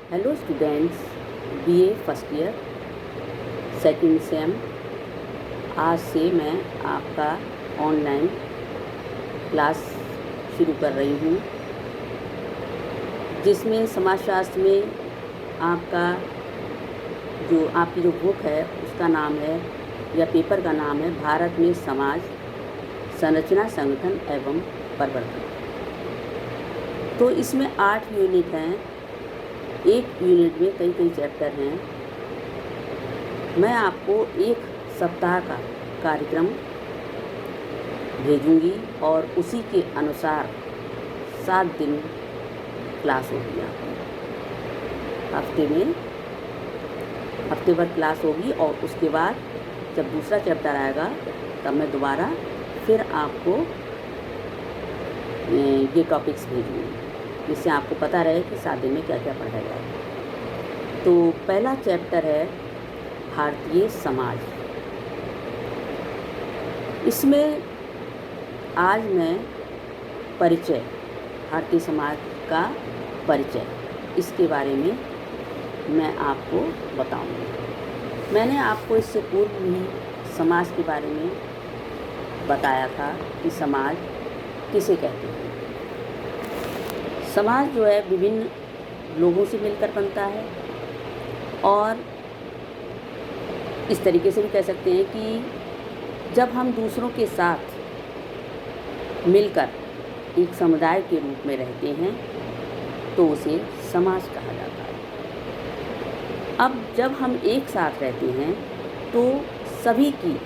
Hello students, BA first year second same. आज से मैं आपका ऑनलाइन क्लास शुरू कर रही हूँ, जिसमें समाजशास्त्र में आपकी जो बुक है उसका नाम है या पेपर का नाम है भारत में समाज संरचना, संगठन एवं परिवर्तन। तो इसमें 8 यूनिट हैं। एक यूनिट में कई चैप्टर हैं। मैं आपको एक सप्ताह का कार्यक्रम भेजूंगी और उसी के अनुसार 7 दिन क्लास होगी। आपकी हफ्ते भर क्लास होगी और उसके बाद जब दूसरा चैप्टर आएगा तब मैं दोबारा फिर आपको ये टॉपिक्स भेजूंगी, जिससे आपको पता रहे कि 7 दिन में क्या क्या पढ़ाया जाए। तो पहला चैप्टर है भारतीय समाज। इसमें आज मैं भारतीय समाज का परिचय, इसके बारे में मैं आपको बताऊंगी। मैंने आपको इससे पूर्व भी समाज के बारे में बताया था कि समाज किसे कहते हैं। समाज जो है विभिन्न लोगों से मिलकर बनता है, और इस तरीके से भी कह सकते हैं कि जब हम दूसरों के साथ मिलकर एक समुदाय के रूप में रहते हैं तो उसे समाज कहा जाता है। अब जब हम एक साथ रहते हैं तो सभी की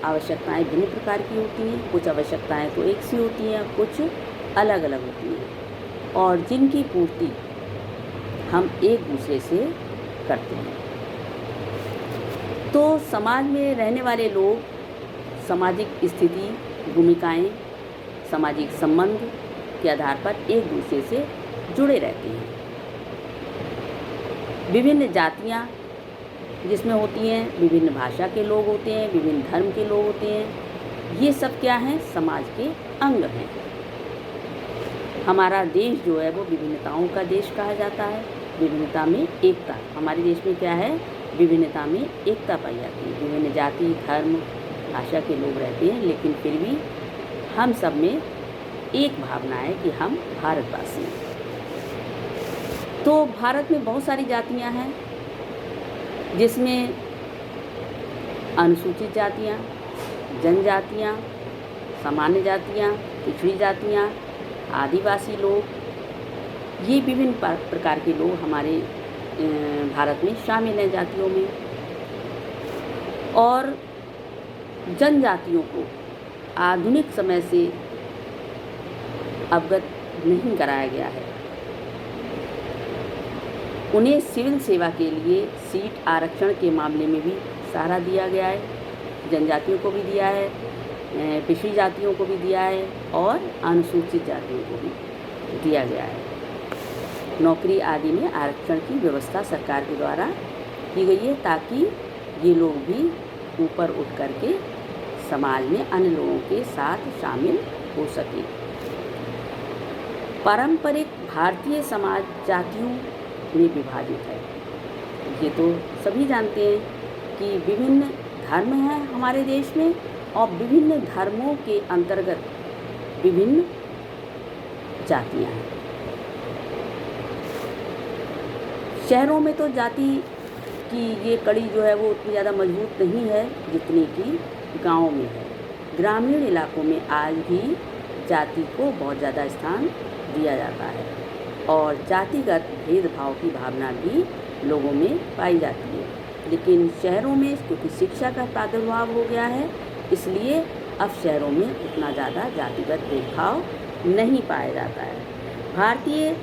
आवश्यकताएं भिन्न प्रकार की होती हैं। कुछ आवश्यकताएं तो एक सी होती हैं, कुछ अलग अलग होती हैं, और जिनकी पूर्ति हम एक दूसरे से करते हैं। तो समाज में रहने वाले लोग सामाजिक स्थिति, भूमिकाएं, सामाजिक संबंध के आधार पर एक दूसरे से जुड़े रहते हैं। विभिन्न जातियां जिसमें होती हैं, विभिन्न भाषा के लोग होते हैं, विभिन्न धर्म के लोग होते हैं। ये सब क्या हैं? समाज के अंग हैं। हमारा देश जो है वो विभिन्नताओं का देश कहा जाता है। विभिन्नता में एकता। हमारे देश में क्या है? विभिन्नता में एकता पाई जाती है। विभिन्न जाति, धर्म, भाषा के लोग रहते हैं, लेकिन फिर भी हम सब में एक भावना है कि हम भारतवासी हैं। तो भारत में बहुत सारी जातियां हैं, जिसमें अनुसूचित जातियां, जनजातियां, सामान्य जातियां, पिछड़ी जातियां, आदिवासी लोग, ये विभिन्न प्रकार के लोग हमारे भारत में शामिल हैं जातियों में। और जनजातियों को आधुनिक समय से अवगत नहीं कराया गया है। उन्हें सिविल सेवा के लिए सीट आरक्षण के मामले में भी सहारा दिया गया है। जनजातियों को भी दिया है, पिछड़ी जातियों को भी दिया है, और अनुसूचित जातियों को भी दिया गया है। नौकरी आदि में आरक्षण की व्यवस्था सरकार के द्वारा की गई है, ताकि ये लोग भी ऊपर उठ करके समाज में अन्य लोगों के साथ शामिल हो सके। पारंपरिक भारतीय समाज जातियों में विभाजित है। ये तो सभी जानते हैं कि विभिन्न धर्म हैं हमारे देश में, और विभिन्न धर्मों के अंतर्गत विभिन्न जातियां हैं। शहरों में तो जाति की ये कड़ी जो है वो उतनी ज़्यादा मजबूत नहीं है जितनी कि गाँव में है। ग्रामीण इलाकों में आज भी जाति को बहुत ज़्यादा स्थान दिया जाता है, और जातिगत भेदभाव की भावना भी लोगों में पाई जाती है। लेकिन शहरों में क्योंकि शिक्षा का प्रादुर्भाव हो गया है, इसलिए अब शहरों में उतना ज़्यादा जातिगत भेदभाव नहीं पाया जाता है। भारतीय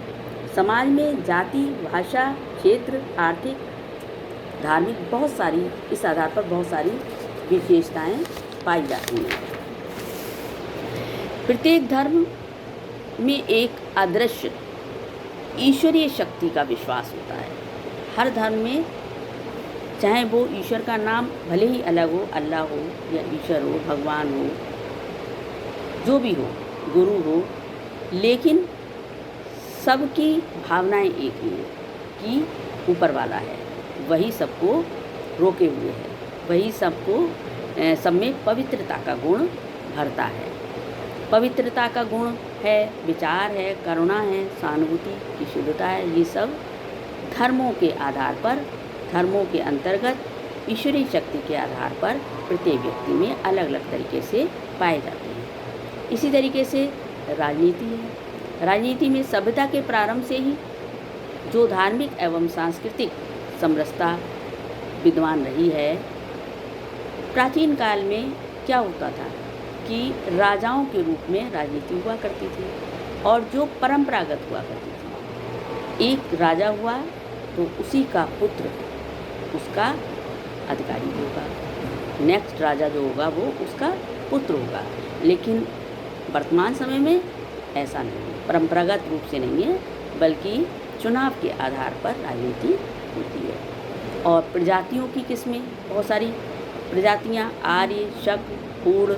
समाज में जाति, भाषा, क्षेत्र, आर्थिक, धार्मिक इस आधार पर बहुत सारी विशेषताएं पाई जाती हैं। प्रत्येक धर्म में एक अदृश्य ईश्वरीय शक्ति का विश्वास होता है। हर धर्म में, चाहे वो ईश्वर का नाम भले ही अलग हो, अल्लाह हो या ईश्वर हो, भगवान हो, जो भी हो, गुरु हो, लेकिन सबकी भावनाएं एक ही हैं। कि ऊपर वाला है, वही सबको रोके हुए है, वही सबको सब में पवित्रता का गुण भरता है। पवित्रता का गुण है, विचार है, करुणा है, सहानुभूति की शुद्धता है। ये सब धर्मों के आधार पर, धर्मों के अंतर्गत ईश्वरीय शक्ति के आधार पर प्रत्येक व्यक्ति में अलग अलग तरीके से पाए जाते हैं। इसी तरीके से राजनीति है। राजनीति में सभ्यता के प्रारंभ से ही जो धार्मिक एवं सांस्कृतिक समरसता विद्यमान रही है। प्राचीन काल में क्या होता था कि राजाओं के रूप में राजनीति हुआ करती थी और जो परंपरागत हुआ करती थी। एक राजा हुआ तो उसी का पुत्र उसका अधिकारी होगा, नेक्स्ट राजा जो होगा वो उसका पुत्र होगा। लेकिन वर्तमान समय में ऐसा नहीं है, परंपरागत रूप से नहीं है, बल्कि चुनाव के आधार पर राजनीति होती है। और प्रजातियों की किस्में बहुत सारी प्रजातियां, आर्य, शक, हूण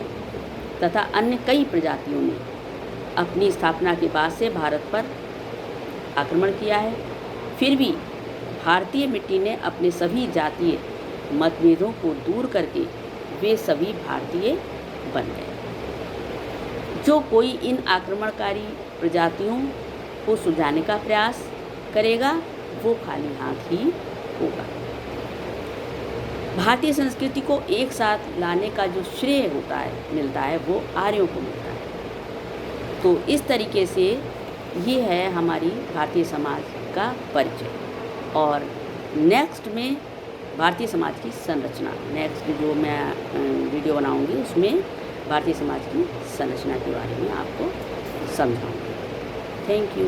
तथा अन्य कई प्रजातियों ने अपनी स्थापना के बाद से भारत पर आक्रमण किया है। फिर भी भारतीय मिट्टी ने अपने सभी जातीय मतभेदों को दूर करके वे सभी भारतीय बन गए। जो कोई इन आक्रमणकारी प्रजातियों को सुलझाने का प्रयास करेगा वो खाली हाथ ही होगा। भारतीय संस्कृति को एक साथ लाने का जो श्रेय मिलता है वो आर्यों को मिलता है। तो इस तरीके से ये है हमारी भारतीय समाज का परिचय। और नेक्स्ट में भारतीय समाज की संरचना, नेक्स्ट जो मैं वीडियो बनाऊंगी उसमें भारतीय समाज की संरचना के बारे में आपको समझाऊंगी। Thank you.